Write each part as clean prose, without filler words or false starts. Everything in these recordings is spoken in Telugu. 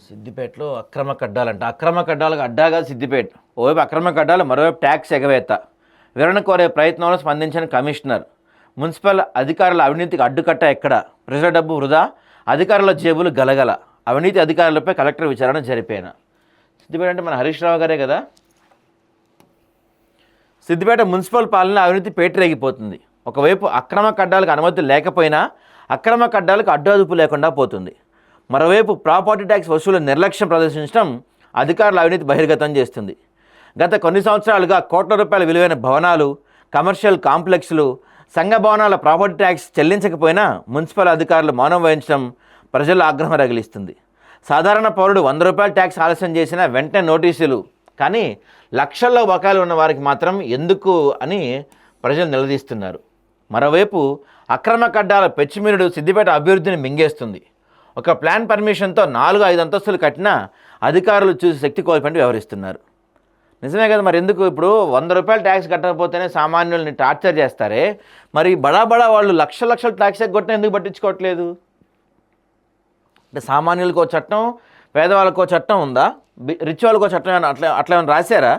సిద్దిపేటలో అక్రమ కడ్డాలంట. అక్రమ కడ్డాలకు అడ్డాగా సిద్దిపేట. ఓవైపు అక్రమ కడ్డాలు, మరోవైపు ట్యాక్స్ ఎగవేత. వివరణ కోరే ప్రయత్నంలో స్పందించిన కమిషనర్. మున్సిపల్ అధికారుల అవినీతికి అడ్డుకట్ట ఎక్కడ? ప్రజల డబ్బు వృధా, అధికారుల జేబులు గలగల. అవినీతి అధికారులపై కలెక్టర్ విచారణ జరిపేన. సిద్దిపేట అంటే మన హరీష్ రావు గారే కదా. సిద్దిపేట మున్సిపల్ పాలన అవినీతి పేటరేగిపోతుంది. ఒకవైపు అక్రమ కడ్డాలకు అనుమతి లేకపోయినా అక్రమ కడ్డాలకు అడ్డు అదుపు లేకుండా పోతుంది. మరోవైపు ప్రాపర్టీ ట్యాక్స్ వసూలు నిర్లక్ష్యం ప్రదర్శించడం అధికారుల అవినీతి బహిర్గతం చేస్తుంది. గత కొన్ని సంవత్సరాలుగా కోట్ల రూపాయల విలువైన భవనాలు, కమర్షియల్ కాంప్లెక్స్లు, సంఘ భవనాల ప్రాపర్టీ ట్యాక్స్ చెల్లించకపోయినా మున్సిపల్ అధికారులు మౌనం వహించడం ప్రజల ఆగ్రహం రగిలిస్తుంది. సాధారణ పౌరుడు 100 రూపాయల ట్యాక్స్ ఆలస్యం చేసినా వెంటనే నోటీసులు, కానీ లక్షల్లో బకాయిలు ఉన్న వారికి మాత్రం ఎందుకు అని ప్రజలు నిలదీస్తున్నారు. మరోవైపు అక్రమ కడ్డాల పెచ్చిమీరుడు సిద్దిపేట అభివృద్ధిని మింగేస్తుంది. ఒక ప్లాన్ పర్మిషన్తో 4-5 అంతస్తులు కట్టినా అధికారులు చూసి శక్తి కోల్పోయి వ్యవహరిస్తున్నారు. నిజమే కదా, మరి ఎందుకు ఇప్పుడు 100 రూపాయలు ట్యాక్స్ కట్టకపోతేనే సామాన్యుల్ని టార్చర్ చేస్తారే, మరి బడా వాళ్ళు లక్షల ట్యాక్స్ ఎగ్గొట్టినా ఎందుకు పట్టించుకోవట్లేదు? అంటే సామాన్యులకో చట్టం, పేదవాళ్ళకో చట్టం ఉందా? రిచ్ వాళ్ళకో చట్టం ఏమైనా అట్లా ఏమైనా రాశారా?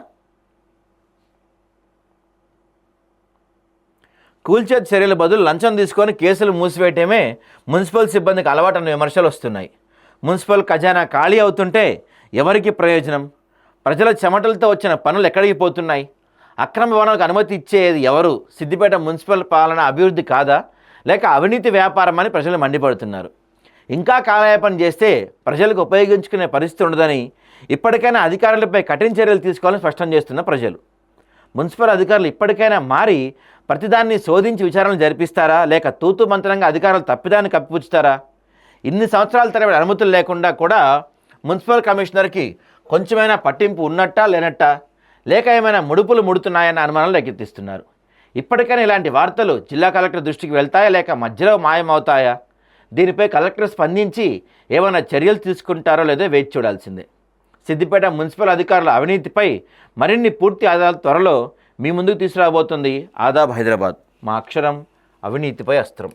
కూల్చేత చర్యల బదులు లంచం తీసుకొని కేసులు మూసివేయటమే మున్సిపల్ సిబ్బందికి అలవాటన్న విమర్శలు వస్తున్నాయి. మున్సిపల్ ఖజానా ఖాళీ అవుతుంటే ఎవరికి ప్రయోజనం? ప్రజల చెమటలతో వచ్చిన పనులు ఎక్కడికి పోతున్నాయి? అక్రమ భవనాలకు అనుమతి ఇచ్చేది ఎవరు? సిద్దిపేట మున్సిపల్ పాలన అభివృద్ధి కాదా, లేక అవినీతి వ్యాపారం అని ప్రజలు మండిపడుతున్నారు. ఇంకా కాలయాపన చేస్తే ప్రజలకు ఉపయోగించుకునే పరిస్థితి ఉండదని, ఇప్పటికైనా అధికారులపై కఠిన చర్యలు తీసుకోవాలని స్పష్టం చేస్తున్న ప్రజలు. మున్సిపల్ అధికారులు ఇప్పటికైనా మారి ప్రతిదాన్ని శోధించి విచారణ జరిపిస్తారా, లేక తూతు మంత్రంగా అధికారులు తప్పిదాన్ని కప్పిపుచ్చుతారా? ఇన్ని సంవత్సరాల తరబడి అనుమతులు లేకుండా కూడా మున్సిపల్ కమిషనర్కి కొంచెమైనా పట్టింపు ఉన్నట్టా లేనట్టా, లేక ఏమైనా ముడుపులు ముడుతున్నాయన్న అనుమానాలు రేకెత్తిస్తున్నారు. ఇప్పటికైనా ఇలాంటి వార్తలు జిల్లా కలెక్టర్ దృష్టికి వెళ్తాయా, లేక మధ్యలో మాయమవుతాయా? దీనిపై కలెక్టర్ స్పందించి ఏమైనా చర్యలు తీసుకుంటారో లేదో వేచి చూడాల్సిందే. సిద్దిపేట మున్సిపల్ అధికారుల అవినీతిపై మరిన్ని పూర్తి ఆధారాలు త్వరలో మీ ముందుకు తీసుకురాబోతుంది ఆదాబ్ హైదరాబాద్. మా అక్షరం అవినీతిపై అస్త్రం.